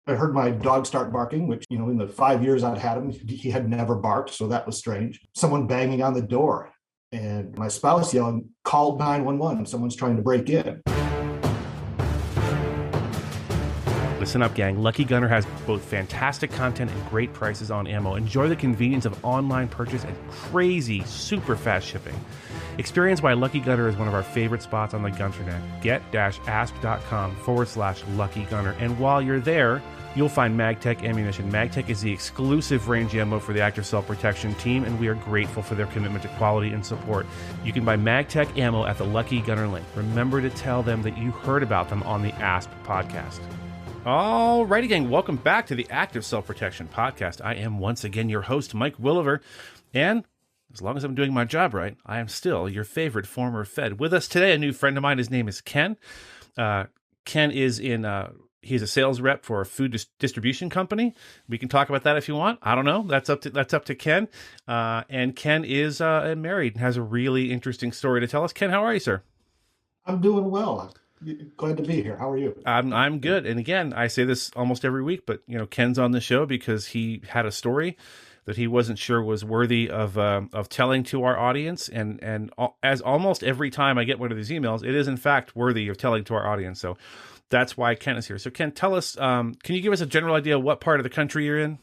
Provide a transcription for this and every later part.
I heard my dog start barking, which, in the 5 years I'd had him, he had never barked. So that was strange. Someone banging on the door and my spouse yelling, called 911. Someone's trying to break in. Listen up, gang. Lucky Gunner has both fantastic content and great prices on ammo. Enjoy the convenience of online purchase and crazy, super fast shipping. Experience why Lucky Gunner is one of our favorite spots on the Gunternet. Get-asp.com/Lucky Gunner. And while you're there, you'll find MagTech ammunition. MagTech is the exclusive range ammo for the Active Self-Protection team, and we are grateful for their commitment to quality and support. You can buy MagTech ammo at the Lucky Gunner link. Remember to tell them that you heard about them on the ASP podcast. All righty, gang. Welcome back to the Active Self-Protection Podcast. I am once again your host, Mike Williver, and as long as I'm doing my job right, I am still your favorite former Fed. With us today, a new friend of mine. His name is Ken. Ken is he's a sales rep for a food distribution company. We can talk about that if you want. I don't know. That's up to Ken. And Ken is married and has a really interesting story to tell us. Ken, how are you, sir? I'm doing well. Glad to be here. How are you? I'm good. And again, I say this almost every week, but Ken's on the show because he had a story that he wasn't sure was worthy of telling to our audience. And as almost every time I get one of these emails, it is in fact worthy of telling to our audience. So that's why Ken is here. So Ken, tell us, can you give us a general idea of what part of the country you're in?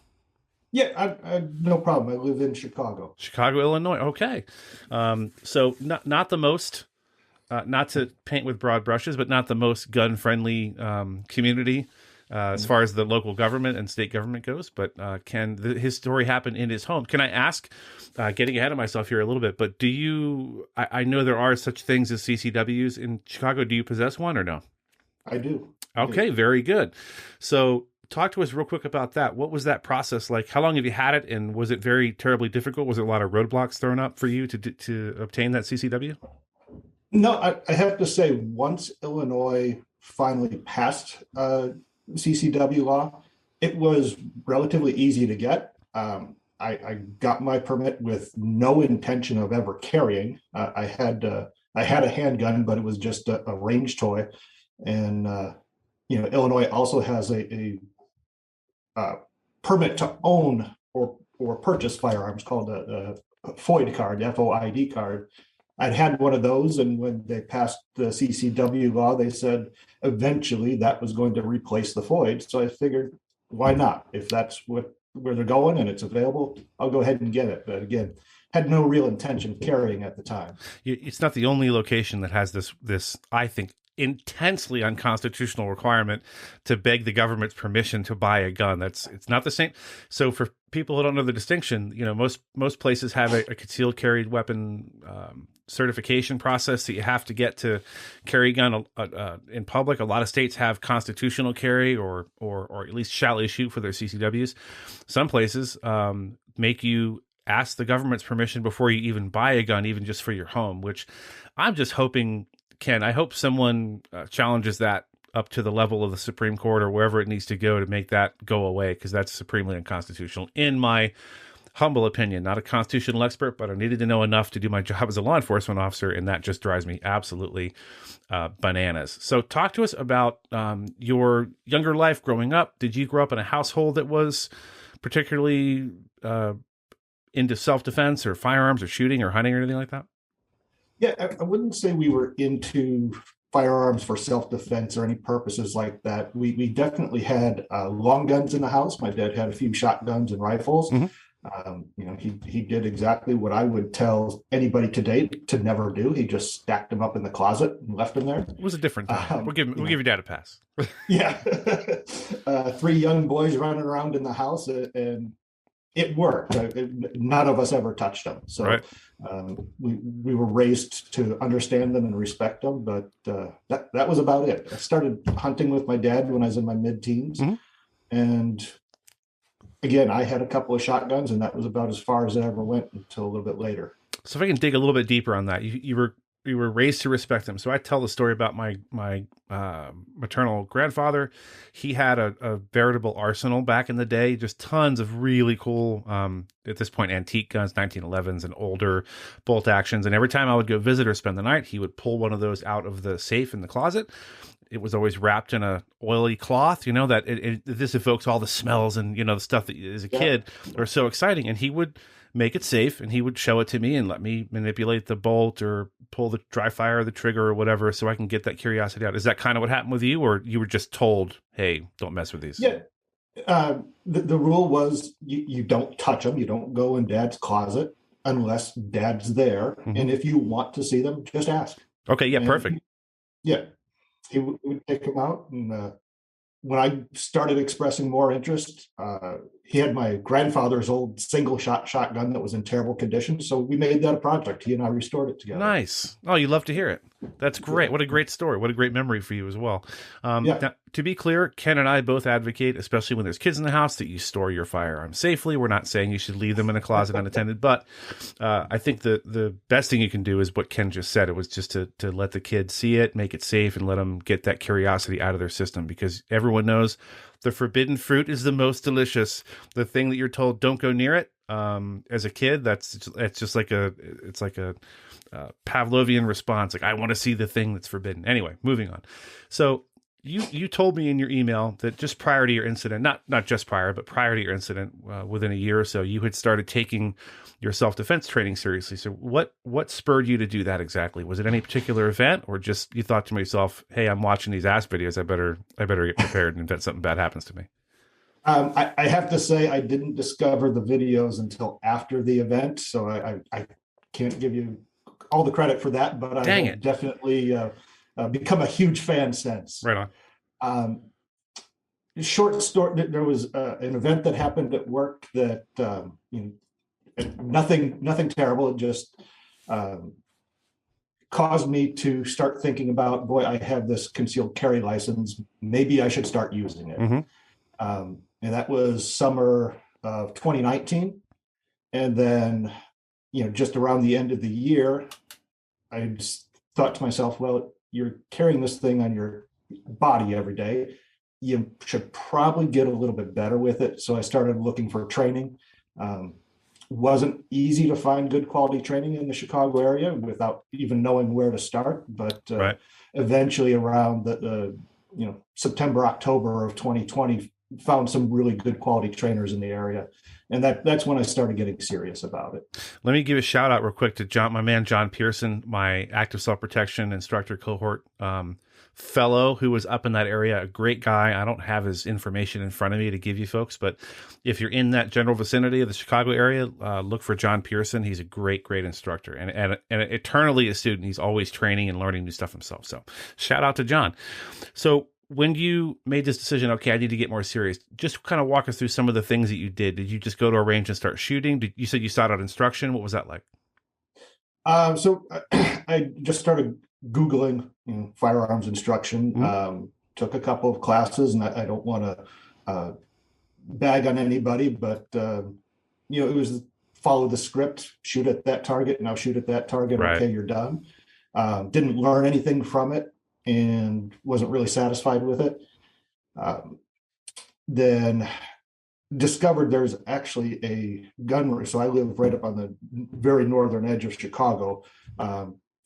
Yeah, I no problem. I live in Chicago. Chicago, Illinois. Okay. So not the most, not to paint with broad brushes, but not the most gun-friendly community as far as the local government and state government goes. But Ken, his story happened in his home. Can I ask, getting ahead of myself here a little bit, but I know there are such things as CCWs in Chicago. Do you possess one or no? I do. Okay, very good. So talk to us real quick about that. What was that process like? How long have you had it? And was it very terribly difficult? Was there a lot of roadblocks thrown up for you to obtain that CCW? No, I have to say, once Illinois finally passed CCW law, it was relatively easy to get. I got my permit with no intention of ever carrying. I had a handgun, but it was just a range toy. And Illinois also has a permit to own or purchase firearms called a FOID card, FOID card. I'd had one of those, and when they passed the CCW law, they said eventually that was going to replace the FOID. So I figured, why not? If that's where they're going and it's available, I'll go ahead and get it. But again, had no real intention of carrying at the time. It's not the only location that has this I think, intensely unconstitutional requirement to beg the government's permission to buy a gun. It's not the same. So for people who don't know the distinction, most places have a concealed carry weapon certification process that you have to get to carry a gun in public. A lot of states have constitutional carry or at least shall issue for their CCWs. Some places make you ask the government's permission before you even buy a gun, even just for your home, which I'm just hoping, Ken, I hope someone challenges that up to the level of the Supreme Court or wherever it needs to go to make that go away, because that's supremely unconstitutional, in my humble opinion. Not a constitutional expert, but I needed to know enough to do my job as a law enforcement officer, and that just drives me absolutely bananas. So talk to us about your younger life growing up. Did you grow up in a household that was particularly into self-defense or firearms or shooting or hunting or anything like that? Yeah, I wouldn't say we were into firearms for self-defense or any purposes like that. We definitely had long guns in the house. My dad had a few shotguns and rifles. Mm-hmm. He did exactly what I would tell anybody today to never do. He just stacked them up in the closet and left them there. It was a different time. We'll give your dad a pass. Yeah. 3 young boys running around in the house, and it worked. None of us ever touched them. So right. We were raised to understand them and respect them, but that was about it. I started hunting with my dad when I was in my mid-teens. Mm-hmm. And again, I had a couple of shotguns, and that was about as far as it ever went until a little bit later. So if I can dig a little bit deeper on that, you were raised to respect them. So I tell the story about my maternal grandfather. He had a veritable arsenal back in the day, just tons of really cool, at this point, antique guns, 1911s and older bolt actions. And every time I would go visit or spend the night, he would pull one of those out of the safe in the closet. it was always wrapped in a oily cloth, that this evokes all the smells and, the stuff that as a kid are so exciting. And he would make it safe and he would show it to me and let me manipulate the bolt or pull the dry fire or the trigger or whatever, so I can get that curiosity out. Is that kind of what happened with you, or you were just told, hey, don't mess with these? Yeah. The rule was you don't touch them. You don't go in Dad's closet unless Dad's there. Mm-hmm. And if you want to see them, just ask. Okay. Yeah. Perfect. He would take them out. And when I started expressing more interest, he had my grandfather's old single shot shotgun that was in terrible condition. So we made that a project. He and I restored it together. Nice. Oh, you love to hear it. That's great. What a great story. What a great memory for you as well. Now, to be clear, Ken and I both advocate, especially when there's kids in the house, that you store your firearms safely. We're not saying you should leave them in a closet unattended, but I think the best thing you can do is what Ken just said. It was just to let the kids see it, make it safe, and let them get that curiosity out of their system, because everyone knows the forbidden fruit is the most delicious. The thing that you're told don't go near it. As a kid, it's just like a Pavlovian response. Like, I want to see the thing that's forbidden. Anyway, moving on. So you told me in your email that just prior to your incident, not just prior, but prior to your incident, within a year or so, you had started taking your self-defense training seriously. So what spurred you to do that exactly? Was it any particular event, or just you thought to yourself, hey, I'm watching these ass videos, I better get prepared in event something bad happens to me? I have to say I didn't discover the videos until after the event, so I can't give you all the credit for that, but I have definitely become a huge fan since. Right on. Short story, there was an event that happened at work that nothing terrible. It just caused me to start thinking about, boy, I have this concealed carry license. Maybe I should start using it. Mm-hmm. And that was summer of 2019. And then, just around the end of the year, I just thought to myself, well, you're carrying this thing on your body every day. You should probably get a little bit better with it. So I started looking for training. Wasn't easy to find good quality training in the Chicago area without even knowing where to start. But eventually around the September, October of 2020, found some really good quality trainers in the area. And that's when I started getting serious about it. Let me give a shout out real quick to my man, John Pearson, my active self-protection instructor cohort fellow who was up in that area. A great guy. I don't have his information in front of me to give you folks, but if you're in that general vicinity of the Chicago area, look for John Pearson. He's a great instructor and eternally a student. He's always training and learning new stuff himself. So shout out to John. So when you made this decision, okay, I need to get more serious, just kind of walk us through some of the things that you did. Did you just go to a range and start shooting? You said you sought out instruction. What was that like? So I just started Googling firearms instruction, took a couple of classes, and I don't want to bag on anybody, but, it was follow the script, shoot at that target, now shoot at that target. Right. Okay, you're done. Didn't learn anything from it and wasn't really satisfied with it. Then discovered there's actually a gun range. So I live right up on the very northern edge of Chicago.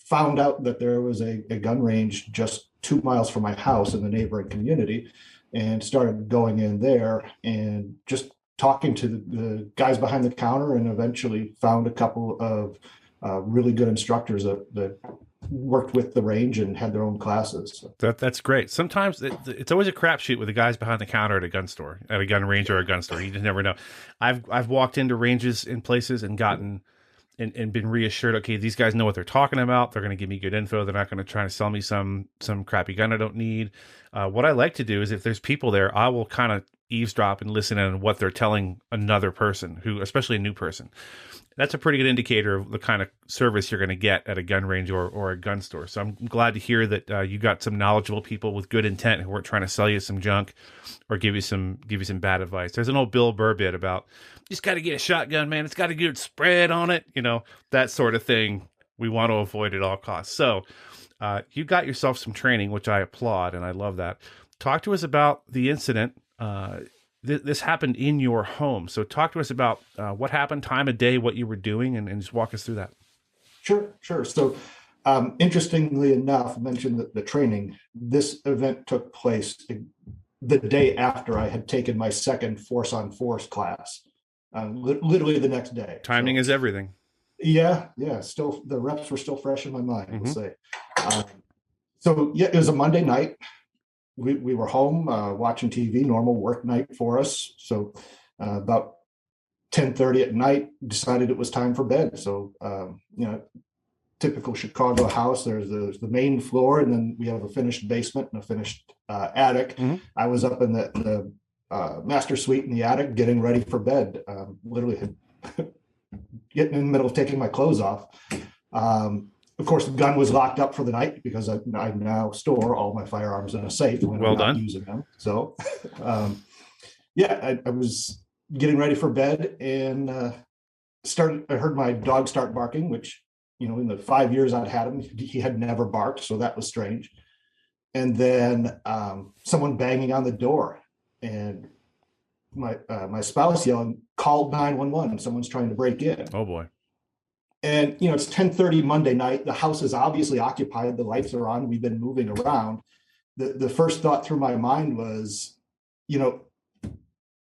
Found out that there was a gun range just 2 miles from my house in the neighboring community, and started going in there and just talking to the guys behind the counter, and eventually found a couple of really good instructors that worked with the range and had their own classes. So. That's great. Sometimes it's always a crapshoot with the guys behind the counter at a gun store, at a gun range or a gun store. You just never know. I've walked into ranges in places and gotten and been reassured, okay, these guys know what they're talking about. They're going to give me good info. They're not going to try to sell me some crappy gun I don't need. What I like to do is if there's people there, I will kind of eavesdrop and listen in on what they're telling another person, especially a new person. That's a pretty good indicator of the kind of service you're going to get at a gun range or a gun store. So I'm glad to hear that you got some knowledgeable people with good intent who weren't trying to sell you some junk or give you some bad advice. There's an old Bill Burr bit about, you just got to get a shotgun, man. It's got a good spread on it. That sort of thing we want to avoid at all costs. So you got yourself some training, which I applaud, and I love that. Talk to us about the incident. This happened in your home. So talk to us about what happened, time of day, what you were doing, and just walk us through that. Sure. So Interestingly enough, mentioned that the training, this event took place the day after I had taken my second force on force class, literally the next day. Timing is everything. Yeah, yeah. Still, the reps were still fresh in my mind, we'll say. So yeah, it was a Monday night. We were home watching TV, normal work night for us. So about 10:30 at night, decided it was time for bed. So typical Chicago house. There's the main floor, and then we have a finished basement and a finished attic. I was up in the master suite in the attic, getting ready for bed. Literally getting in the middle of taking my clothes off. Of course, the gun was locked up for the night because I now store all my firearms in a safe when I'm not using them. So, I was getting ready for bed and I heard my dog start barking, which, in the 5 years I'd had him, he had never barked. So that was strange. And then someone banging on the door, and my spouse yelling, "Call 911, someone's trying to break in." Oh boy. And it's 10:30 Monday night. The house is obviously occupied. The lights are on. We've been moving around. The first thought through my mind was,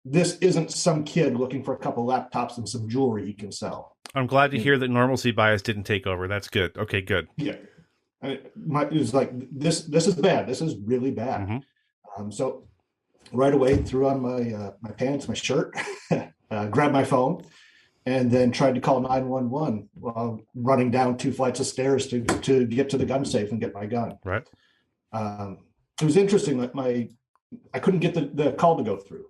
this isn't some kid looking for a couple laptops and some jewelry he can sell. I'm glad to hear that normalcy bias didn't take over. That's good. Okay, good. Yeah. It was like, this is bad. This is really bad. So right away, threw on my pants, my shirt, grabbed my phone, and then tried to call 911 while running down 2 flights of stairs to get to the gun safe and get my gun. Right. It was interesting that I couldn't get the call to go through.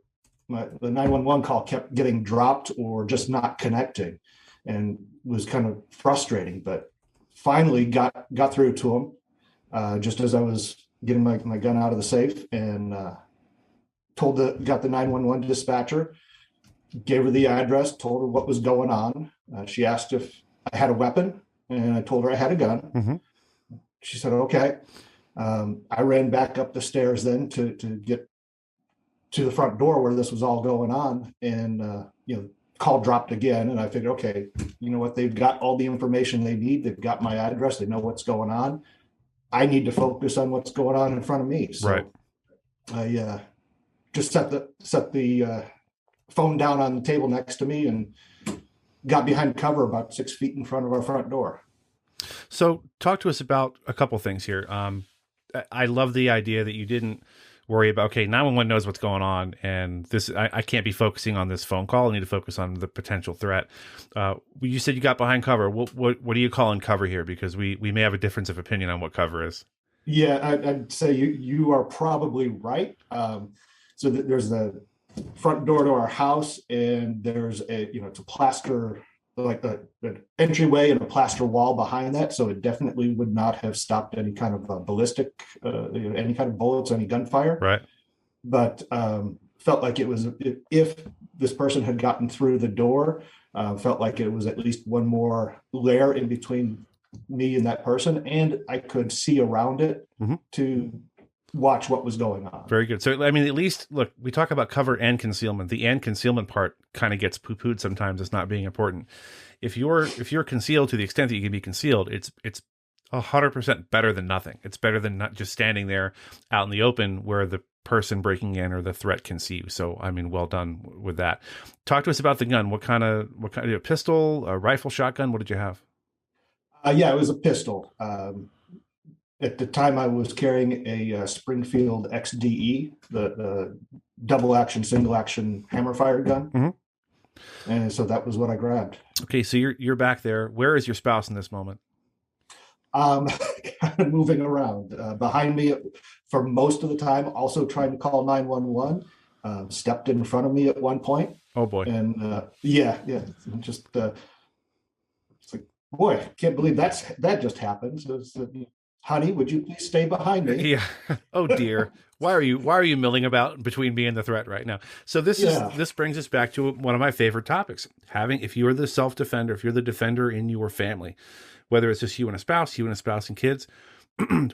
The 911 call kept getting dropped or just not connecting, and was kind of frustrating, but finally got through to him just as I was getting my gun out of the safe, and got the 911 dispatcher, gave her the address, told her what was going on. She asked if I had a weapon, and I told her I had a gun. She said, okay. I ran back up the stairs then to get to the front door where this was all going on. And, call dropped again. And I figured, okay, you know what? They've got all the information they need. They've got my address. They know what's going on. I need to focus on what's going on in front of me. So right. I just set the phone down on the table next to me and got behind cover about 6 feet in front of our front door. So talk to us about a couple things here. I love the idea that you didn't worry about, okay, 911 knows what's going on, and I can't be focusing on this phone call. I need to focus on the potential threat. You said you got behind cover. What do you call in cover here? Because we may have a difference of opinion on what cover is. Yeah, I'd say you are probably right. So there's the front door to our house, and there's it's a plaster, like an entryway and a plaster wall behind that. So it definitely would not have stopped any kind of ballistic, any kind of bullets, any gunfire. Right. But felt like it was, if this person had gotten through the door, felt like it was at least one more layer in between me and that person, and I could see around it to watch what was going on. Very good. So, I mean, at least, look, we talk about cover and concealment. The and concealment part kind of gets poo-pooed sometimes as not being important. If you're concealed to the extent that you can be concealed, it's 100% better than nothing. It's better than not just standing there out in the open where the person breaking in or the threat can see you. So, I mean, well done with that. Talk to us about the gun. What kind of a pistol, a rifle, shotgun? What did you have? Yeah, it was a pistol. At the time, I was carrying a Springfield XDE, the double action, single action hammer fire gun. And so that was what I grabbed. Okay, so you're back there. Where is your spouse in this moment? Kind of moving around behind me for most of the time, also trying to call 911. Stepped in front of me at one point. Oh boy. And yeah, just it's like, boy, I can't believe that just happened. So honey, would you please stay behind me? Yeah. Oh dear. Why are you milling about between me and the threat right now? So this brings us back to one of my favorite topics. If you are the self-defender, if you're the defender in your family, whether it's just you and a spouse and kids,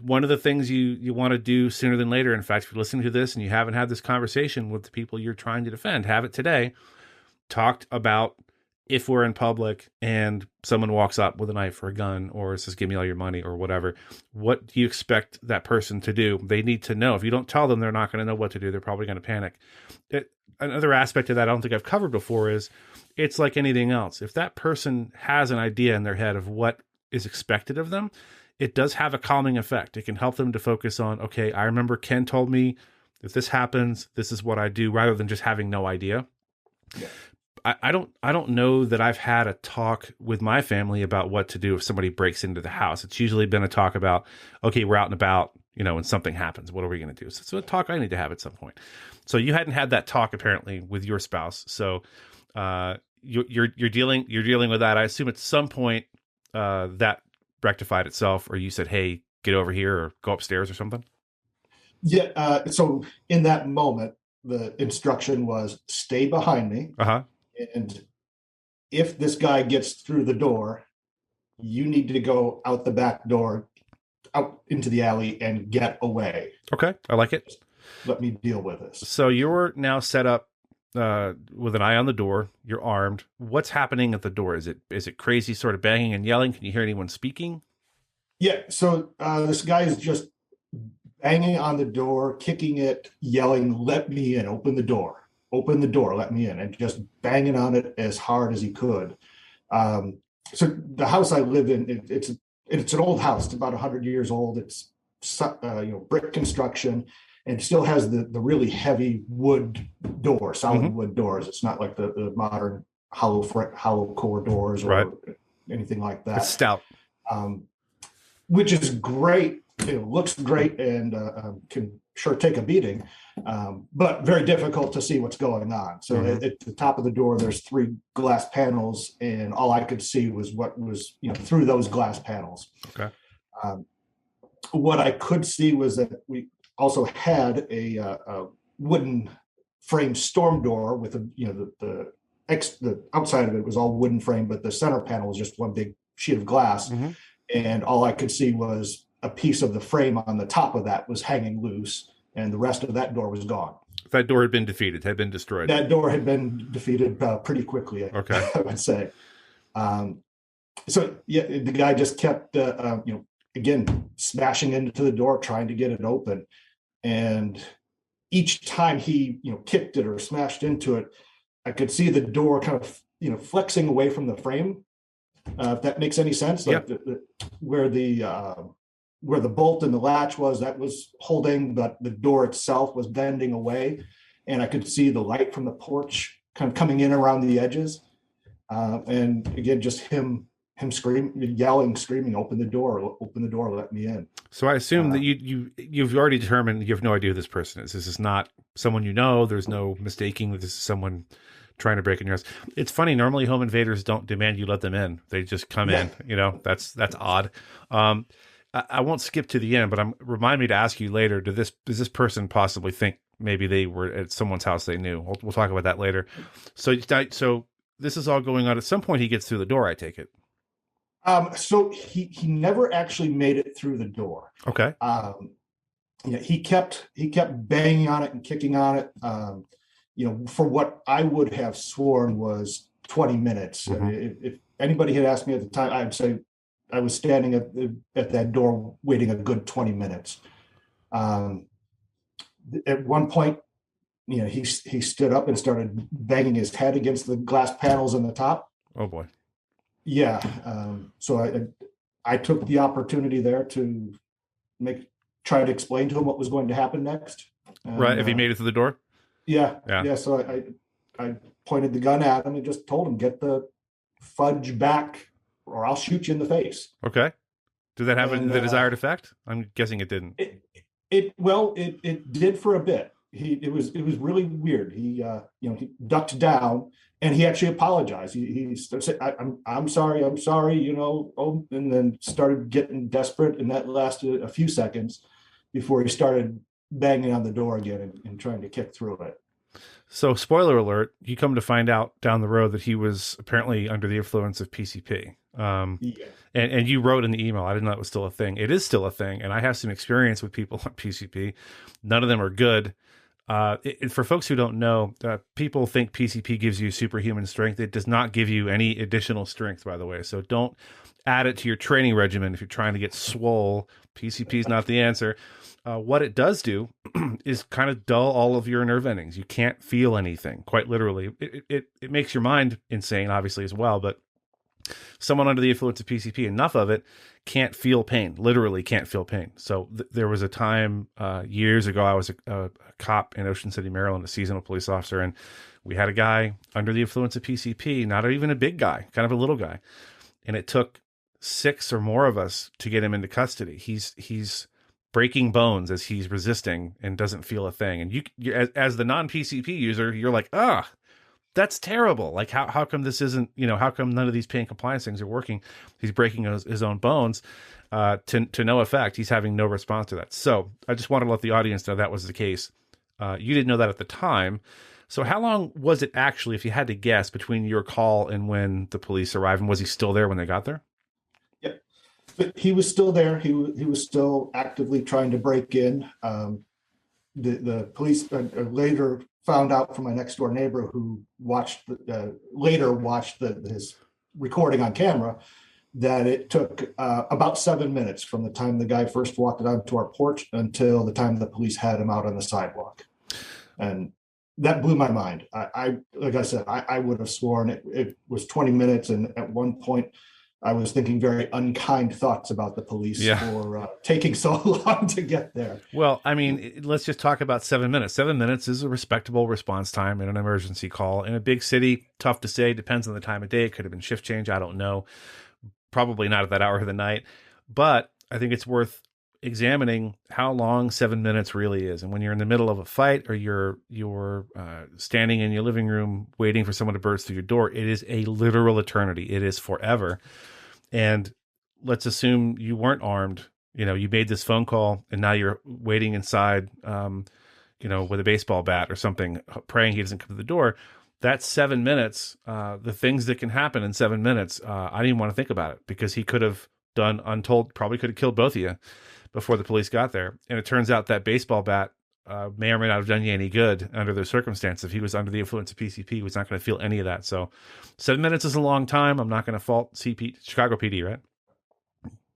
one of the things you want to do sooner than later, in fact, if you're listening to this and you haven't had this conversation with the people you're trying to defend, have it today. Talked about if we're in public and someone walks up with a knife or a gun or says, give me all your money or whatever, what do you expect that person to do? They need to know. If you don't tell them, they're not going to know what to do. They're probably going to panic. Another aspect of that I don't think I've covered before is it's like anything else. If that person has an idea in their head of what is expected of them, it does have a calming effect. It can help them to focus on, okay, I remember Ken told me if this happens, this is what I do, rather than just having no idea. Yeah. I don't know that I've had a talk with my family about what to do if somebody breaks into the house. It's usually been a talk about, okay, we're out and about, when something happens, what are we going to do? So it's a talk I need to have at some point. So you hadn't had that talk apparently with your spouse. So you're dealing with that. I assume at some point that rectified itself, or you said, hey, get over here or go upstairs or something. Yeah. So in that moment, the instruction was stay behind me. Uh-huh. And if this guy gets through the door, you need to go out the back door, out into the alley and get away. Okay. I like it. Let me deal with this. So you're now set up with an eye on the door. You're armed. What's happening at the door? Is it crazy sort of banging and yelling? Can you hear anyone speaking? Yeah. So this guy is just banging on the door, kicking it, yelling, let me in, open the door, let me in, and just banging on it as hard as he could. So the house I live in, it's an old house. It's about 100 years old. It's brick construction, and still has the really heavy wood door, solid wood doors. It's not like the modern hollow core doors or anything like that. It's stout, which is great. It looks great and can sure take a beating, but very difficult to see what's going on. So at the top of the door, there's 3 glass panels, and all I could see was what was through those glass panels. Okay. What I could see was that we also had a wooden frame storm door with the outside of it was all wooden frame, but the center panel was just one big sheet of glass, and all I could see was a piece of the frame on the top of that was hanging loose, and the rest of that door was gone. That door had been defeated, had been destroyed. That door had been defeated pretty quickly, okay. I would say. So yeah, the guy just kept, again, smashing into the door, trying to get it open. And each time he, kicked it or smashed into it, I could see the door kind of, flexing away from the frame. If that makes any sense, like where the bolt and the latch was, that was holding, but the door itself was bending away. And I could see the light from the porch kind of coming in around the edges. And again, just him screaming, yelling, screaming, open the door, let me in. So I assume that you've already determined you have no idea who this person is. This is not someone you know. There's no mistaking that this is someone trying to break in your house. It's funny. Normally home invaders don't demand you let them in. They just come in, that's odd. I won't skip to the end, but remind me to ask you later, does this person possibly think maybe they were at someone's house they knew? We'll talk about that later. So this is all going on. At some point he gets through the door, I take it. So he never actually made it through the door. Okay. He kept banging on it and kicking on it. For what I would have sworn was 20 minutes. If anybody had asked me at the time, I'd say I was standing at that door waiting a good 20 minutes. At one point, he stood up and started banging his head against the glass panels on the top. Oh boy. Yeah. So I took the opportunity there to try to explain to him what was going to happen next. Right. If he made it to the door? Yeah. So I pointed the gun at him and just told him, get the fudge back or I'll shoot you in the face. Okay. Did that have the desired effect? I'm guessing it didn't. It did for a bit. It was really weird. He ducked down and he actually apologized. He said, I'm sorry, and then started getting desperate, and that lasted a few seconds before he started banging on the door again and trying to kick through it. So, spoiler alert, you come to find out down the road that he was apparently under the influence of PCP. And you wrote in the email, I didn't know it was still a thing. It is still a thing. And I have some experience with people on PCP. None of them are good. For folks who don't know, people think PCP gives you superhuman strength. It does not give you any additional strength, by the way. So don't add it to your training regimen if you're trying to get swole. PCP is not the answer. What it does do is kind of dull all of your nerve endings. You can't feel anything, quite literally. It makes your mind insane, obviously, as well. But someone under the influence of PCP, enough of it, can't feel pain, literally can't feel pain. So there was a time years ago, I was a cop in Ocean City, Maryland, a seasonal police officer, and we had a guy under the influence of PCP, not even a big guy, kind of a little guy. And it took 6 or more of us to get him into custody. He's breaking bones as he's resisting and doesn't feel a thing. And you as the non-PCP user, you're like, that's terrible. Like, how come this isn't, how come none of these pain compliance things are working? He's breaking his own bones to no effect. He's having no response to that. So I just wanted to let the audience know that was the case. You didn't know that at the time. So how long was it actually, if you had to guess, between your call and when the police arrived? And was he still there when they got there? Yep. But he was still there. He was still actively trying to break in. The police later found out from my next door neighbor who later watched his recording on camera that it took about 7 minutes from the time the guy first walked onto our porch until the time the police had him out on the sidewalk. And that blew my mind. Like I said, I would have sworn it was 20 minutes. And at one point I was thinking very unkind thoughts about the police for taking so long to get there. Well, I mean, let's just talk about 7 minutes. 7 minutes is a respectable response time in an emergency call. In a big city, tough to say. Depends on the time of day. It could have been shift change. I don't know. Probably not at that hour of the night. But I think it's worth examining how long 7 minutes really is. And when you're in the middle of a fight or you're standing in your living room waiting for someone to burst through your door, it is a literal eternity. It is forever. And let's assume you weren't armed. You made this phone call and now you're waiting inside, with a baseball bat or something, praying he doesn't come to the door. That's 7 minutes. The things that can happen in 7 minutes, I didn't even want to think about it because he could have done untold, probably could have killed both of you before the police got there. And it turns out that baseball bat may or may not have done you any good under those circumstances. If he was under the influence of PCP, he was not going to feel any of that. So 7 minutes is a long time. I'm not going to fault Chicago PD, right?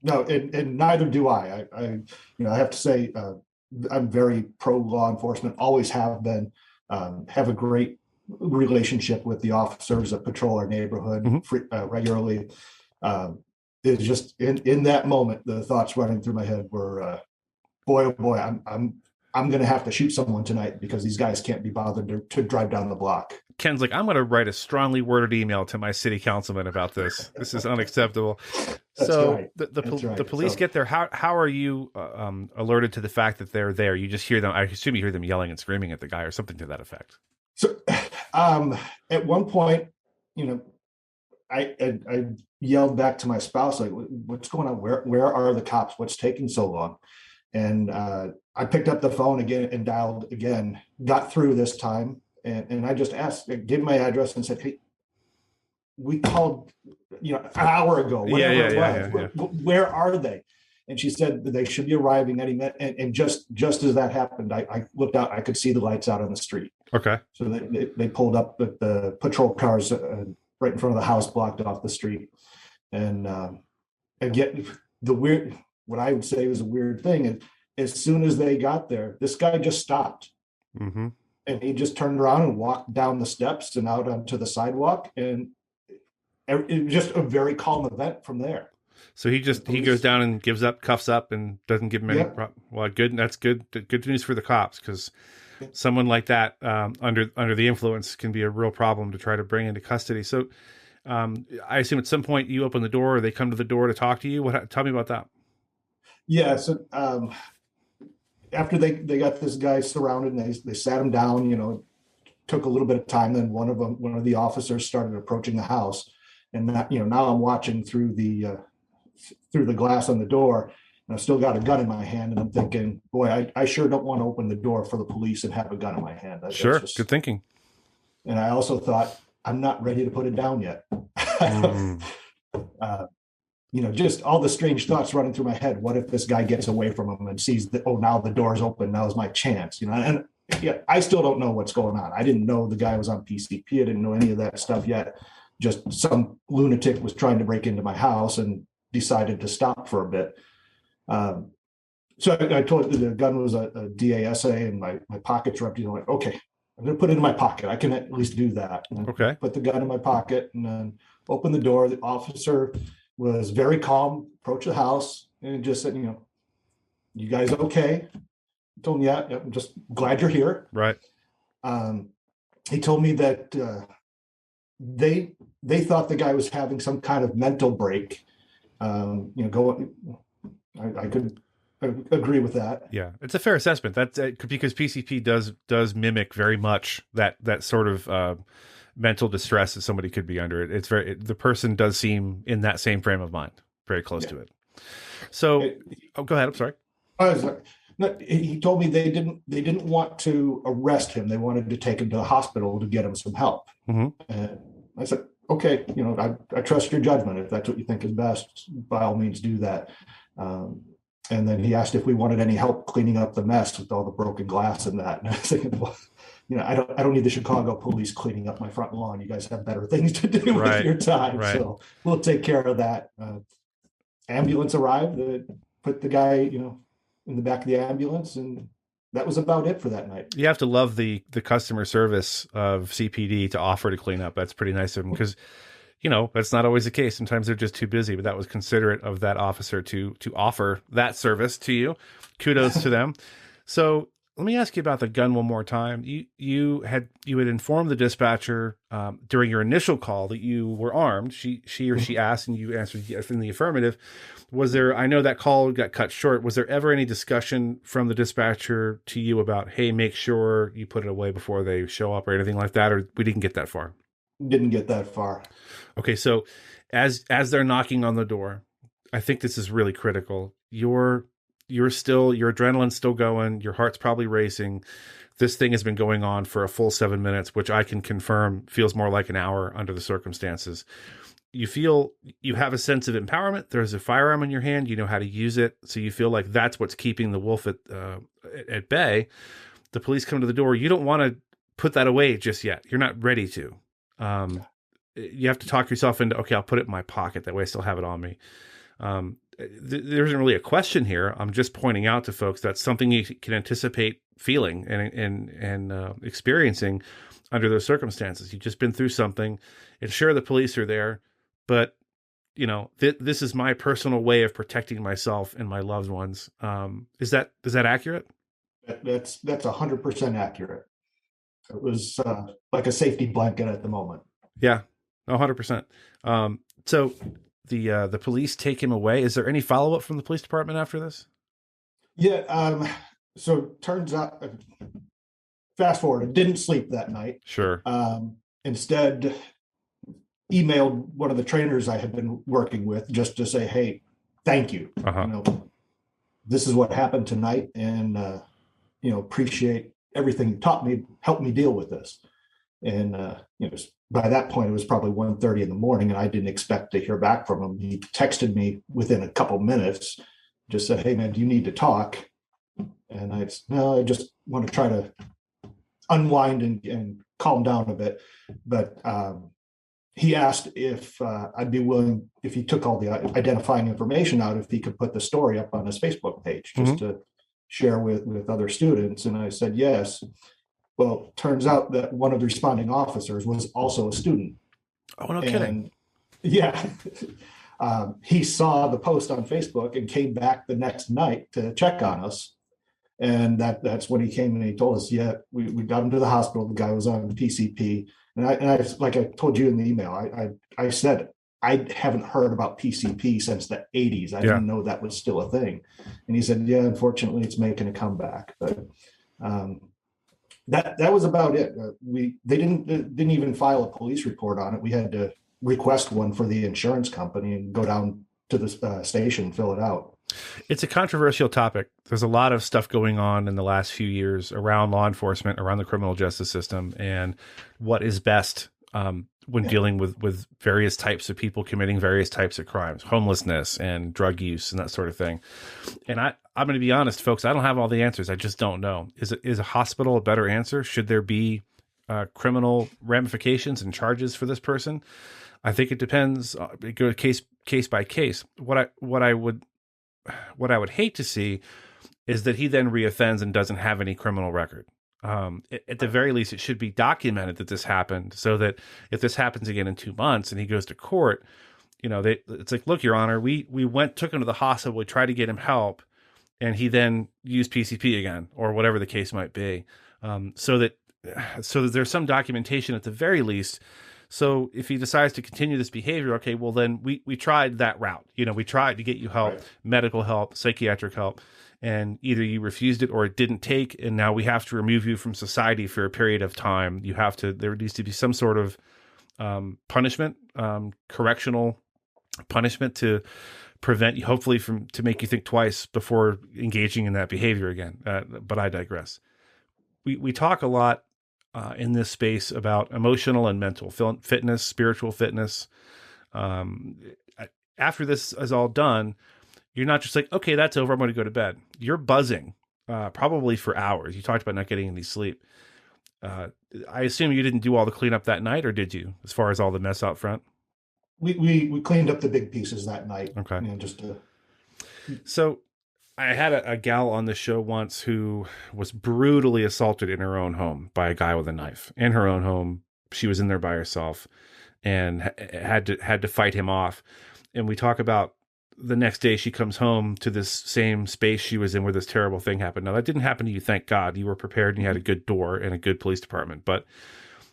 No, and neither do I. I have to say, I'm very pro law enforcement, always have been, have a great relationship with the officers that patrol our neighborhood regularly. It's just in that moment, the thoughts running through my head were, boy, oh boy, I'm going to have to shoot someone tonight because these guys can't be bothered to drive down the block. Ken's like, I'm going to write a strongly worded email to my city councilman about this. This is unacceptable. The police get there. How are you alerted to the fact that they're there? You just hear them. I assume you hear them yelling and screaming at the guy or something to that effect. So at one point, I yelled back to my spouse, like, what's going on? Where are the cops? What's taking so long? And I picked up the phone again and dialed again, got through this time. And I just asked, gave my address and said, hey, we called, an hour ago, whatever it was. Where are they? And she said that they should be arriving any minute. And just as that happened, I looked out, I could see the lights out on the street. Okay. So they pulled up with the patrol cars right in front of the house, blocked off the street. And yet what I would say was a weird thing is, as soon as they got there, this guy just stopped. Mm-hmm. And he just turned around and walked down the steps and out onto the sidewalk. And it was just a very calm event from there. So he goes down and gives up, cuffs up, and doesn't give him any problem. Well, good. That's good. Good news for the cops, because someone like that under the influence can be a real problem to try to bring into custody. So I assume at some point you open the door, or they come to the door to talk to you. Tell me about that. Yeah. So after they got this guy surrounded and they sat him down, took a little bit of time. Then one of the officers started approaching the house, and that, now I'm watching through the glass on the door, and I've still got a gun in my hand, and I'm thinking, boy, I sure don't want to open the door for the police and have a gun in my hand. Sure, good thinking. And I also thought, I'm not ready to put it down yet. Just all the strange thoughts running through my head. What if this guy gets away from him and sees that, oh, now the door's open, now's my chance, and yeah, I still don't know what's going on. I didn't know the guy was on PCP. I didn't know any of that stuff yet. Just some lunatic was trying to break into my house and decided to stop for a bit. So I told the gun was a DASA, and my pockets were empty. I'm like, okay, I'm going to put it in my pocket. I can at least do that. And Okay. put the gun in my pocket and then open the door. The officer was very calm, approached the house, and just said, you guys okay? I told him, yeah, I'm just glad you're here. Right. He told me that they thought the guy was having some kind of mental break. I could agree with that. Yeah, it's a fair assessment. That's because PCP does mimic very much that sort of mental distress that somebody could be under. The person does seem in that same frame of mind, very close to it. So, go ahead. I'm sorry. He told me they didn't want to arrest him. They wanted to take him to the hospital to get him some help. Mm-hmm. And I said, okay, I trust your judgment. If that's what you think is best, by all means do that. And then he asked if we wanted any help cleaning up the mess with all the broken glass and that. And I was thinking, well, I don't need the Chicago police cleaning up my front lawn. You guys have better things to do with your time. Right. So we'll take care of that. Ambulance arrived, put the guy, in the back of the ambulance, and that was about it for that night. You have to love the customer service of CPD to offer to clean up. That's pretty nice of them, because that's not always the case. Sometimes they're just too busy, but that was considerate of that officer to offer that service to you. Kudos to them. So let me ask you about the gun one more time. You had informed the dispatcher during your initial call that you were armed. She or she asked, and you answered in the affirmative. Was there? I know that call got cut short. Was there ever any discussion from the dispatcher to you about, hey, make sure you put it away before they show up or anything like that, or we didn't get that far? Didn't get that far. Okay, so as they're knocking on the door, I think this is really critical. Your adrenaline's still going. Your heart's probably racing. This thing has been going on for a full 7 minutes, which I can confirm feels more like an hour under the circumstances. You feel you have a sense of empowerment. There's a firearm in your hand. You know how to use it. So you feel like that's what's keeping the wolf at bay. The police come to the door. You don't want to put that away just yet. You're not ready to. You have to talk yourself into, okay, I'll put it in my pocket. That way I still have it on me. There isn't really a question here. I'm just pointing out to folks that's something you can anticipate feeling and experiencing under those circumstances. You've just been through something. And sure, the police are there, but this is my personal way of protecting myself and my loved ones. Is that accurate? That's 100% accurate. It was like a safety blanket at the moment. Yeah, 100%. So the police take him away. Is there any follow-up from the police department after this? Yeah. So turns out, fast forward, I didn't sleep that night. Sure. Instead, emailed one of the trainers I had been working with just to say, hey, thank you. Uh-huh. This is what happened tonight, and appreciate everything you taught me, helped me deal with this. And by that point, it was probably 1:30 in the morning, and I didn't expect to hear back from him. He texted me within a couple minutes, just said, hey man, do you need to talk? And I said, no, I just want to try to unwind and calm down a bit. But he asked if I'd be willing, if he took all the identifying information out, if he could put the story up on his Facebook page just to share with other students. And I said, yes. Well, turns out that one of the responding officers was also a student. Oh, no kidding. Yeah. He saw the post on Facebook and came back the next night to check on us. And that's when he came and he told us, yeah, we got him to the hospital. The guy was on PCP. And I like I told you in the email, I said, I haven't heard about PCP since the 80s. I didn't know that was still a thing. And he said, yeah, unfortunately, it's making a comeback. But that was about it. They didn't even file a police report on it. We had to request one for the insurance company and go down to the station and fill it out. It's a controversial topic. There's a lot of stuff going on in the last few years around law enforcement, around the criminal justice system, and what is best when dealing with various types of people committing various types of crimes, homelessness and drug use and that sort of thing. And I'm going to be honest, folks, I don't have all the answers. I just don't know. Is a hospital a better answer? Should there be criminal ramifications and charges for this person? I think it depends. It goes case by case. What I would hate to see is that he then reoffends and doesn't have any criminal record. At the very least, it should be documented that this happened, so that if this happens again in 2 months and he goes to court, it's like, look, Your Honor, we took him to the hospital, we tried to get him help, and he then used PCP again, or whatever the case might be, so that there's some documentation at the very least. So if he decides to continue this behavior, okay, well then we tried that route. We tried to get you help, right. Medical help, psychiatric help. And either you refused it or it didn't take, and now we have to remove you from society for a period of time. There needs to be some sort of punishment, correctional punishment to prevent you, hopefully to make you think twice before engaging in that behavior again. But I digress. We talk a lot in this space about emotional and mental fitness, spiritual fitness. After this is all done, you're not just like, okay, that's over, I'm going to go to bed. You're buzzing, probably for hours. You talked about not getting any sleep. I assume you didn't do all the cleanup that night, or did you, as far as all the mess out front? We cleaned up the big pieces that night. Okay. So I had a gal on the show once who was brutally assaulted in her own home by a guy with a knife. In her own home, she was in there by herself and had to fight him off. And we talk about the next day she comes home to this same space she was in where this terrible thing happened. Now, that didn't happen to you, thank God. You were prepared and you had a good door and a good police department. But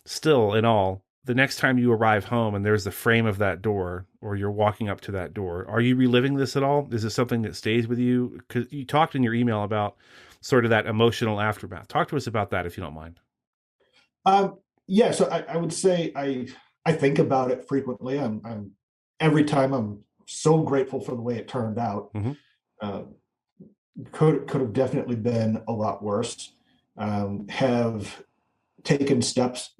still, in all, the next time you arrive home and there's the frame of that door, or you're walking up to that door, are you reliving this at all? Is this something that stays with you? Because you talked in your email about sort of that emotional aftermath. Talk to us about that, if you don't mind. Yeah, so I would say I think about it frequently. I'm every time I'm so grateful for the way it turned out. Mm-hmm. Could have definitely been a lot worse. Have taken steps,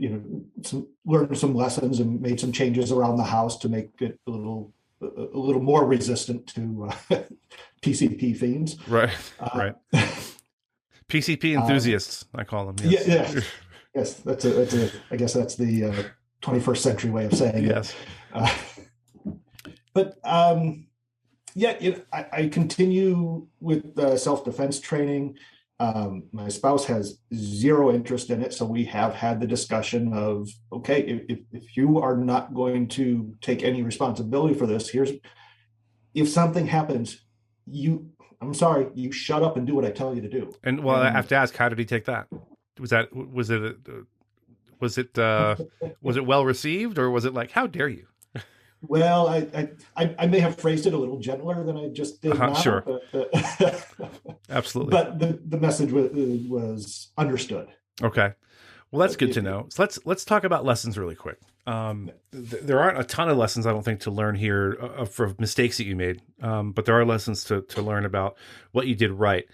learned some lessons and made some changes around the house to make it a little more resistant to PCP fiends. Right. Right. PCP enthusiasts, I call them. Yes. Yeah. Yes, that's I guess that's the 21st century way of saying yes. It. But I continue with self-defense training. My spouse has zero interest in it, so we have had the discussion of, okay, if you are not going to take any responsibility for this, if something happens, you shut up and do what I tell you to do. And well, I have to ask, how did he take that? Was it well received, or was it like, how dare you? Well, I may have phrased it a little gentler than I just did now. Sure. But, absolutely. But the message was understood. Okay. Well, that's good to know. So let's talk about lessons really quick. There aren't a ton of lessons, I don't think, to learn here for mistakes that you made, but there are lessons to learn about what you did right.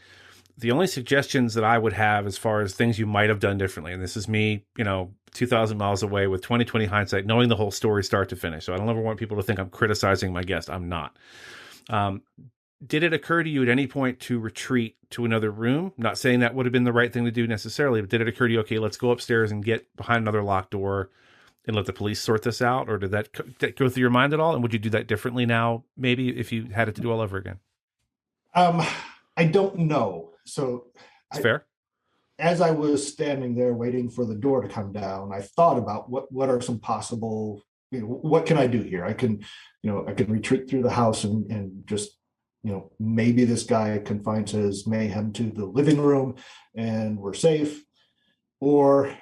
The only suggestions that I would have as far as things you might have done differently, and this is me, 2,000 miles away with 20/20 hindsight, knowing the whole story start to finish. So I don't ever want people to think I'm criticizing my guest. I'm not. Did it occur to you at any point to retreat to another room? Not saying that would have been the right thing to do necessarily, but did it occur to you, okay, let's go upstairs and get behind another locked door and let the police sort this out? Or did that go through your mind at all? And would you do that differently now, maybe, if you had it to do all over again? I don't know. So it's fair. As I was standing there waiting for the door to come down, I thought about what are some possible, what can I do here? I can retreat through the house and just, maybe this guy confines his mayhem to the living room and we're safe. Or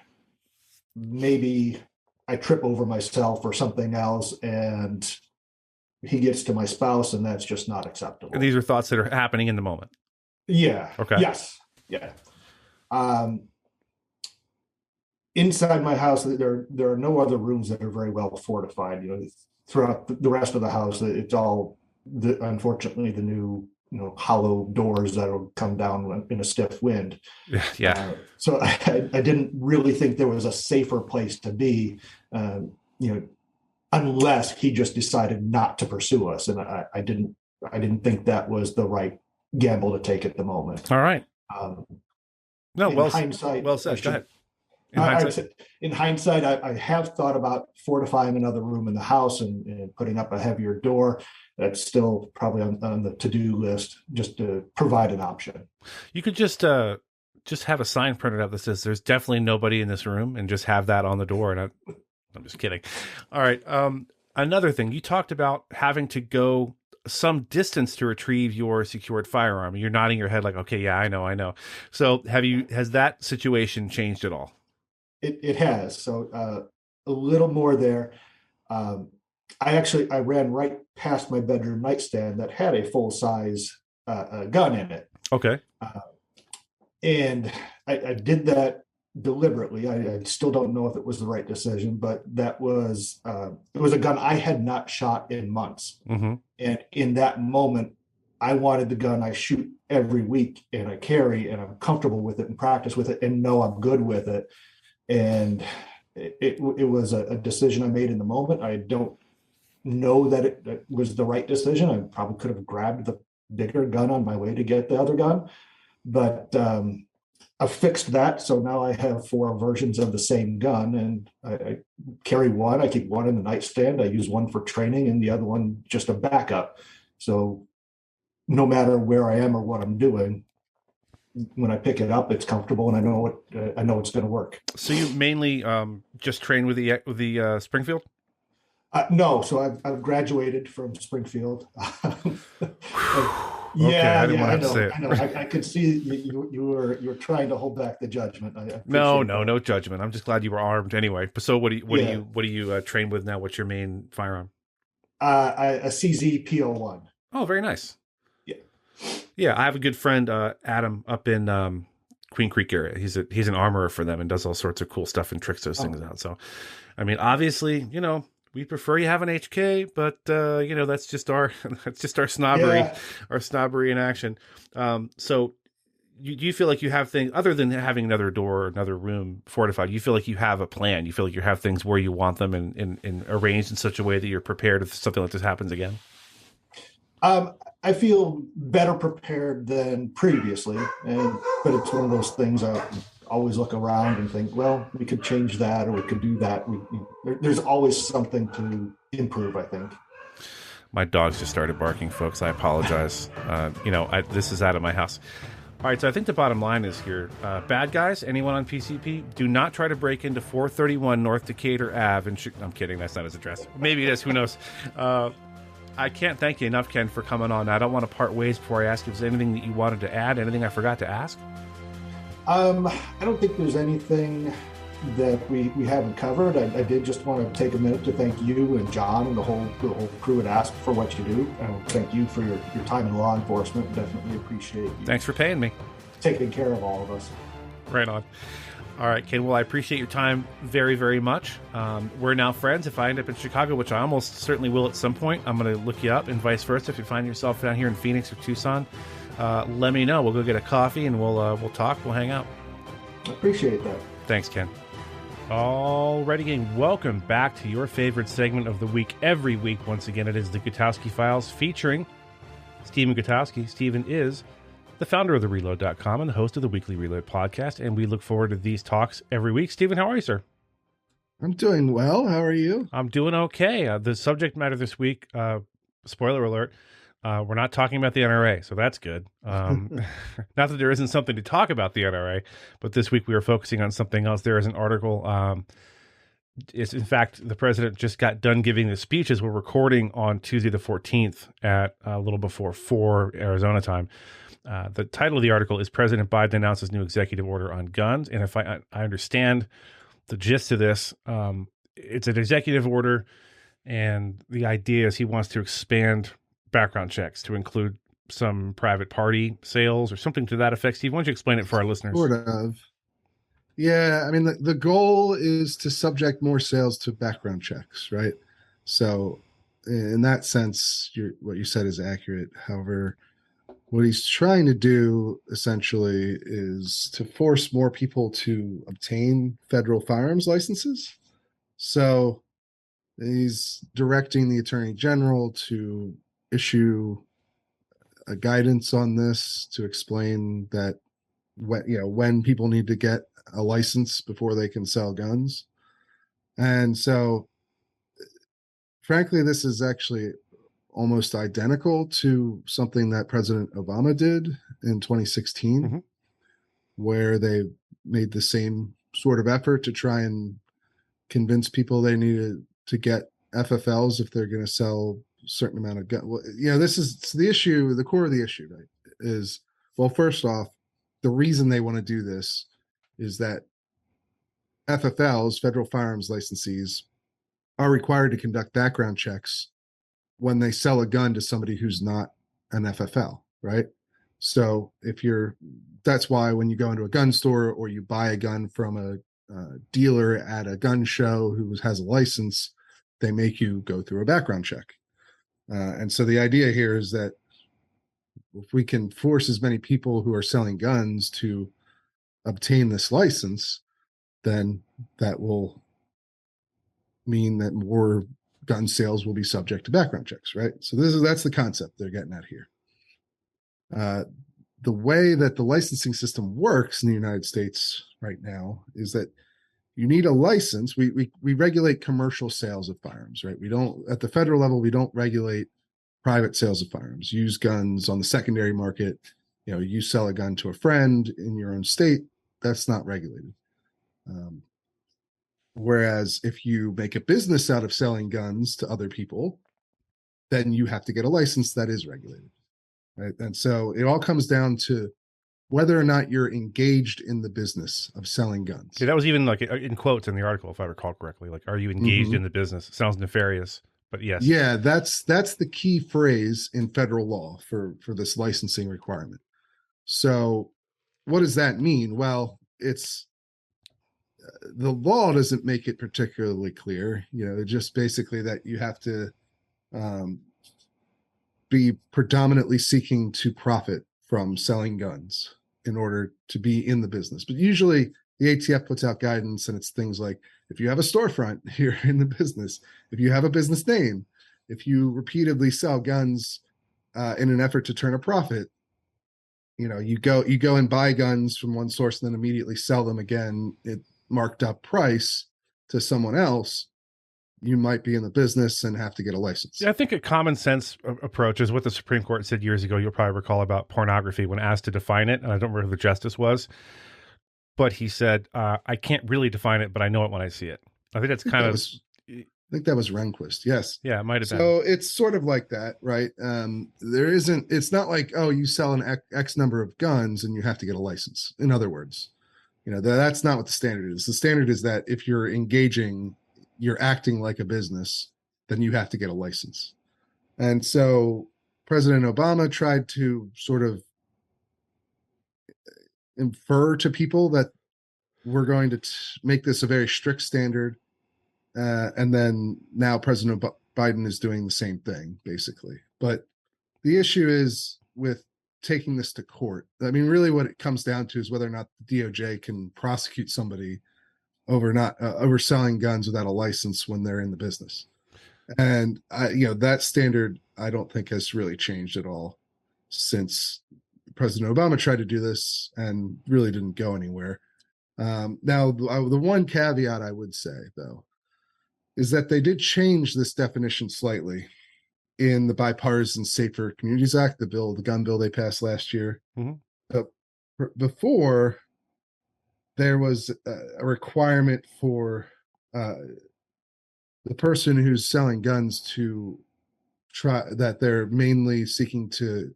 maybe I trip over myself or something else and he gets to my spouse, and that's just not acceptable. And these are thoughts that are happening in the moment. Yeah. Okay. Yes. Yeah. Inside my house, there are no other rooms that are very well fortified. Throughout the rest of the house, it's all unfortunately the new hollow doors that'll come down in a stiff wind. Yeah. So I didn't really think there was a safer place to be, unless he just decided not to pursue us. And I didn't think that was the right gamble to take at the moment. All right. No, in hindsight, well said. Go ahead. In hindsight, I have thought about fortifying another room in the house and putting up a heavier door. That's still probably on the to-do list, just to provide an option. You could just have a sign printed up that says "There's definitely nobody in this room," and just have that on the door. And I'm just kidding. All right. Another thing, you talked about having to go some distance to retrieve your secured firearm. You're nodding your head like, okay, yeah, I know. So has that situation changed at all? It has. So a little more there. I ran right past my bedroom nightstand that had a full size gun in it. Okay. And I did that deliberately. I still don't know if it was the right decision, but it was a gun I had not shot in months. Mm-hmm. And in that moment, I wanted the gun I shoot every week and I carry, and I'm comfortable with it and practice with it and know I'm good with it. And it was a decision I made in the moment. I don't know that it was the right decision. I probably could have grabbed the bigger gun on my way to get the other gun, but I fixed that. So now I have 4 versions of the same gun, and I carry one. I keep one in the nightstand. I use one for training and the other one just a backup. So no matter where I am or what I'm doing, when I pick it up, it's comfortable, and I know it's going to work. So you mainly just train with the Springfield? No, so I've graduated from Springfield. Yeah, I didn't want to say it. I know. I could see you were trying to hold back the judgment. No judgment. I'm just glad you were armed anyway. So what do you train with now? What's your main firearm? A CZ P01. Oh, very nice. Yeah, I have a good friend, Adam, up in Queen Creek area. He's an armorer for them and does all sorts of cool stuff and tricks those things out. So, I mean, obviously, we prefer you have an HK, but that's just our snobbery, our snobbery in action. So, do you feel like you have things other than having another door or another room fortified? You feel like you have a plan. You feel like you have things where you want them and arranged in such a way that you're prepared if something like this happens again. I feel better prepared than previously, but it's one of those things I always look around and think, well, we could change that or we could do that. There's always something to improve, I think. My dogs just started barking, folks. I apologize. This is out of my house. All right, so I think the bottom line is here, bad guys, anyone on PCP, do not try to break into 431 North Decatur Ave. I'm kidding, that's not his address. Maybe it is, who knows. I can't thank you enough, Ken, for coming on. I don't want to part ways before I ask you if there's anything that you wanted to add, anything I forgot to ask. I don't think there's anything that we haven't covered. I did just want to take a minute to thank you and John and the whole crew at ASP for what you do. And thank you for your time in law enforcement. Definitely appreciate you. Thanks for paying me. Taking care of all of us. Right on. All right, Ken. Well, I appreciate your time very, very much. We're now friends. If I end up in Chicago, which I almost certainly will at some point, I'm going to look you up, and vice versa. If you find yourself down here in Phoenix or Tucson, let me know. We'll go get a coffee and we'll talk. We'll hang out. I appreciate that. Thanks, Ken. All right, again, welcome back to your favorite segment of the week. Every week, once again, it is the Gutowski Files featuring Stephen Gutowski. Stephen is the founder of TheReload.com and the host of the Weekly Reload podcast, and we look forward to these talks every week. Stephen, how are you, sir? I'm doing well. How are you? I'm doing okay. The subject matter this week, spoiler alert, we're not talking about the NRA, so that's good. Not that there isn't something to talk about the NRA, but this week we are focusing on something else. There is an article. It's, in fact, the president just got done giving the speeches. We're recording on Tuesday the 14th at a little before 4 Arizona time. The title of the article is President Biden Announces New Executive Order on Guns. And if I understand the gist of this, it's an executive order, and the idea is he wants to expand background checks to include some private party sales or something to that effect. Steve, why don't you explain it for our listeners? Sort of. Yeah, I mean, the goal is to subject more sales to background checks, right? So in that sense, what you said is accurate. However, What he's trying to do essentially is to force more people to obtain federal firearms licenses. So he's directing the Attorney General to issue a guidance on this to explain that when people need to get a license before they can sell guns. And so frankly, this is actually almost identical to something that President Obama did in 2016, Mm-hmm. where they made the same sort of effort to try and convince people they needed to get FFLs if they're going to sell a certain amount of gun. Well, this is the issue. The core of the issue, right, is, well, first off, the reason they want to do this is that FFLs, federal firearms licensees, are required to conduct background checks when they sell a gun to somebody who's not an FFL, right? So that's why when you go into a gun store or you buy a gun from a dealer at a gun show who has a license, they make you go through a background check. And so the idea here is that if we can force as many people who are selling guns to obtain this license, then that will mean that more gun sales will be subject to background checks, right? So that's the concept they're getting at here. The way that the licensing system works in the United States right now is that you need a license. We regulate commercial sales of firearms, right? We don't, at the federal level, we don't regulate private sales of firearms. Used guns on the secondary market, you sell a gun to a friend in your own state, that's not regulated. Whereas if you make a business out of selling guns to other people, then you have to get a license that is regulated, right? And so it all comes down to whether or not you're engaged in the business of selling guns. Yeah, that was even like in quotes in the article, if I recall correctly. Like, are you engaged in the business? It sounds nefarious, but yes. Yeah, that's the key phrase in federal law for this licensing requirement. So what does that mean? Well, it's the law doesn't make it particularly clear. Just basically that you have to be predominantly seeking to profit from selling guns in order to be in the business. But usually the ATF puts out guidance, and it's things like, if you have a storefront, you're in the business. If you have a business name, if you repeatedly sell guns in an effort to turn a profit, you go and buy guns from one source and then immediately sell them again at marked up price to someone else, you might be in the business and have to get a license. Yeah, I think a common sense approach is what the Supreme Court said years ago. You'll probably recall about pornography when asked to define it, and I don't remember who the justice was, but he said, I can't really define it, but I know it when I see it. I think that's kind of... I think that was Rehnquist. Yes. Yeah, it might have been. So it's sort of like that, right? It's not like, oh, you sell an X number of guns and you have to get a license. In other words, that's not what the standard is. The standard is that if you're you're acting like a business, then you have to get a license. And so President Obama tried to sort of infer to people that we're going to make this a very strict standard. And then now President Biden is doing the same thing, basically. But the issue is with taking this to court. I mean, really what it comes down to is whether or not the DOJ can prosecute somebody over selling guns without a license when they're in the business. And that standard I don't think has really changed at all since President Obama tried to do this and really didn't go anywhere. Now, the one caveat I would say, though, is that they did change this definition slightly in the Bipartisan Safer Communities Act, the gun bill they passed last year. Mm-hmm. Before, there was a requirement for the person who's selling guns to try that they're mainly seeking to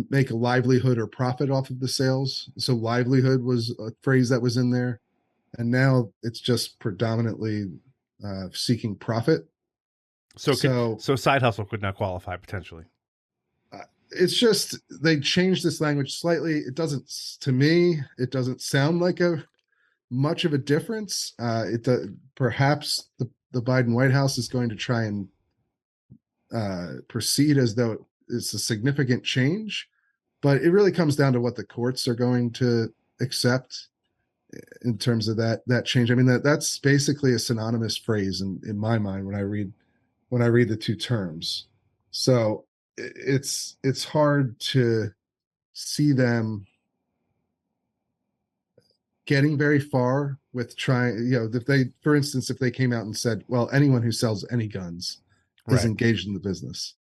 make a livelihood or profit off of the sales. So livelihood was a phrase that was in there. And now it's just predominantly seeking profit. So side hustle could now qualify potentially. It's just they changed this language slightly. It doesn't sound like much of a difference. Perhaps the Biden White House is going to try and proceed as though it's a significant change, but it really comes down to what the courts are going to accept in terms of that change. I mean, that's basically a synonymous phrase in my mind when I read the two terms. So it's hard to see them getting very far with trying, if they, for instance, if they came out and said, well, anyone who sells any guns is engaged in the business,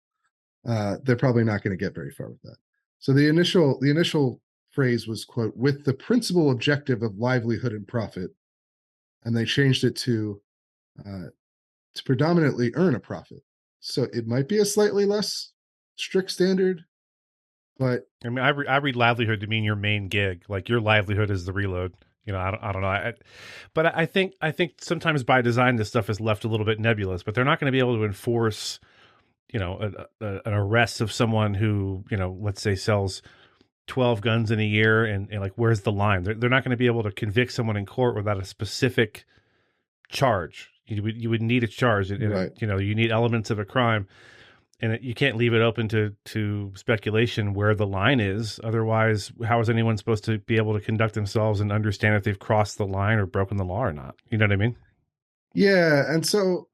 they're probably not going to get very far with that. So the initial phrase was, quote, with the principal objective of livelihood and profit, and they changed it to predominantly earn a profit. So it might be a slightly less strict standard, but I mean, I read livelihood to mean your main gig, like your livelihood is the reload. I don't know. But I think sometimes by design this stuff is left a little bit nebulous. But they're not going to be able to enforce, an arrest of someone who, let's say sells 12 guns in a year, and like, where's the line? They're not going to be able to convict someone in court without a specific charge. You would need a charge. Right. You need elements of a crime. And you can't leave it open to speculation where the line is. Otherwise, how is anyone supposed to be able to conduct themselves and understand if they've crossed the line or broken the law or not? You know what I mean? Yeah. And so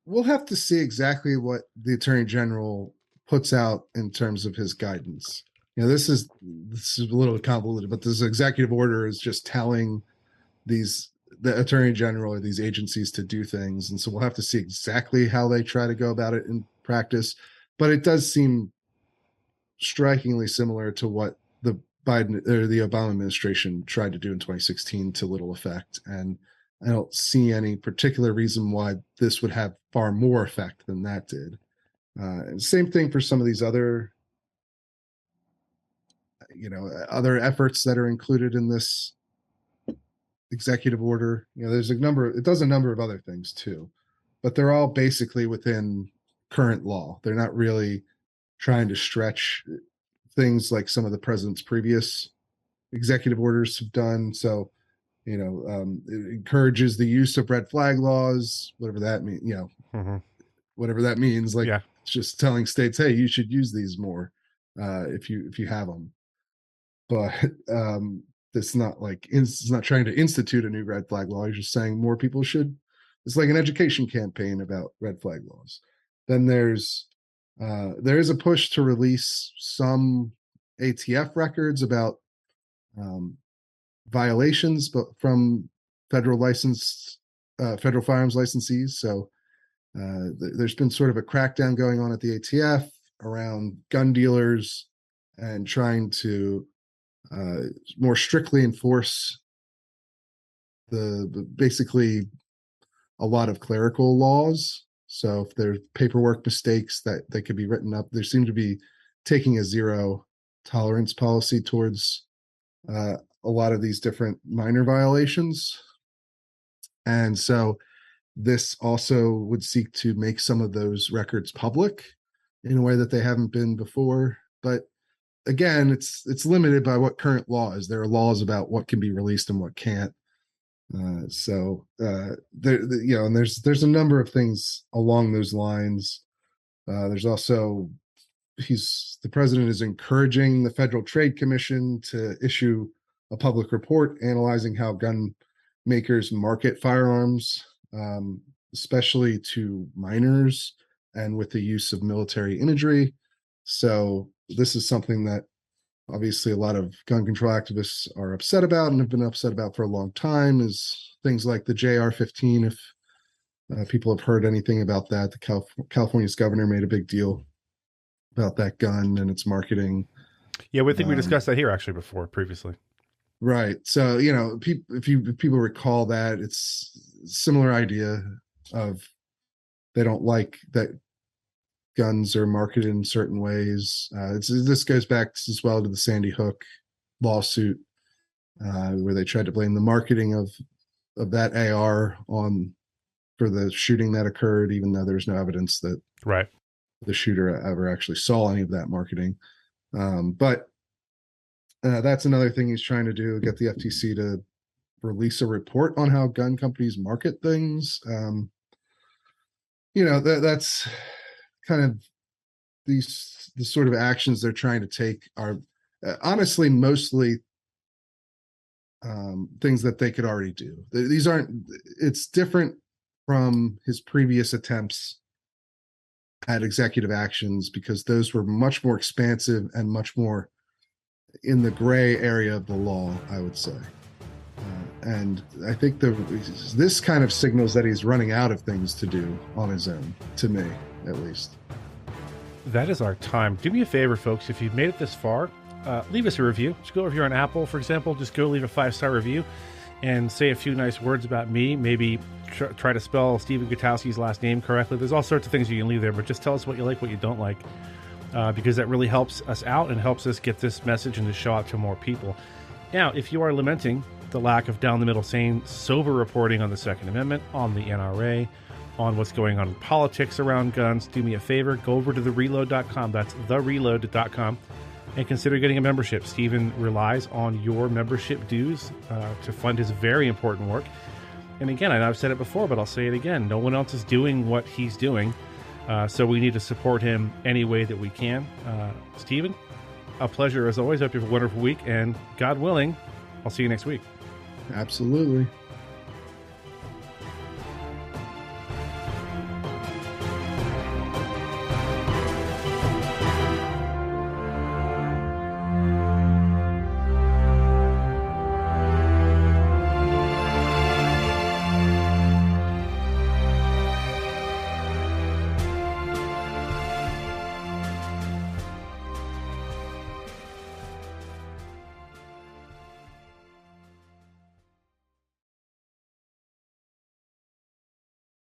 we'll have to see exactly what the Attorney General puts out in terms of his guidance. This is a little convoluted, but this executive order is just telling the Attorney General or these agencies to do things. And so we'll have to see exactly how they try to go about it in practice. But it does seem strikingly similar to what the Biden or the Obama administration tried to do in 2016 to little effect. And I don't see any particular reason why this would have far more effect than that did. And same thing for some of these other, other efforts that are included in this executive order. There's it does a number of other things too, but they're all basically within current law. They're not really trying to stretch things like some of the president's previous executive orders have done. So, it encourages the use of red flag laws, whatever that means, whatever that means. Like, it's just telling states, hey, you should use these more if you have them. But it's not trying to institute a new red flag law. You're just saying more people should. It's like an education campaign about red flag laws. Then there is a push to release some ATF records about violations, but from federal firearms licensees. So there's been sort of a crackdown going on at the ATF around gun dealers and trying to more strictly enforce the basically a lot of clerical laws. So if there's paperwork mistakes that they could be written up, there seem to be taking a zero tolerance policy towards a lot of these different minor violations. And so this also would seek to make some of those records public in a way that they haven't been before. But again, it's limited by what current law is. There are laws about what can be released and what can't. And there's a number of things along those lines. There's also the president is encouraging the Federal Trade Commission to issue a public report analyzing how gun makers market firearms, especially to minors and with the use of military imagery. So this is something that obviously a lot of gun control activists are upset about and have been upset about for a long time, is things like the JR-15. If people have heard anything about that, California's governor made a big deal about that gun and its marketing. Yeah, we think we discussed that here actually previously. Right. So, if people recall that, it's a similar idea of they don't like that guns are marketed in certain ways. This goes back as well to the Sandy Hook lawsuit, where they tried to blame the marketing of that AR for the shooting that occurred, even though there's no evidence that the shooter ever actually saw any of that marketing. But that's another thing he's trying to do, get the FTC to release a report on how gun companies market things. That's kind of the sort of actions they're trying to take are honestly mostly things that they could already do. These aren't. It's different from his previous attempts at executive actions because those were much more expansive and much more in the gray area of the law, I would say. And I think this kind of signals that he's running out of things to do on his own, to me, at least. That is our time. Do me a favor, folks. If you've made it this far, leave us a review. Just go over here on Apple, for example. Just go leave a 5-star review and say a few nice words about me. Maybe try to spell Stephen Gutowski's last name correctly. There's all sorts of things you can leave there, but just tell us what you like, what you don't like, because that really helps us out and helps us get this message and to show out to more people. Now, if you are lamenting the lack of down-the-middle, sane, sober reporting on the Second Amendment, on the NRA, on what's going on in politics around guns, do me a favor, go over to thereload.com. That's thereload.com. And consider getting a membership. Stephen relies on your membership dues to fund his very important work. And again, I know I've said it before, but I'll say it again. No one else is doing what he's doing. So we need to support him any way that we can. Stephen, a pleasure as always. Hope you have a wonderful week. And God willing, I'll see you next week. Absolutely.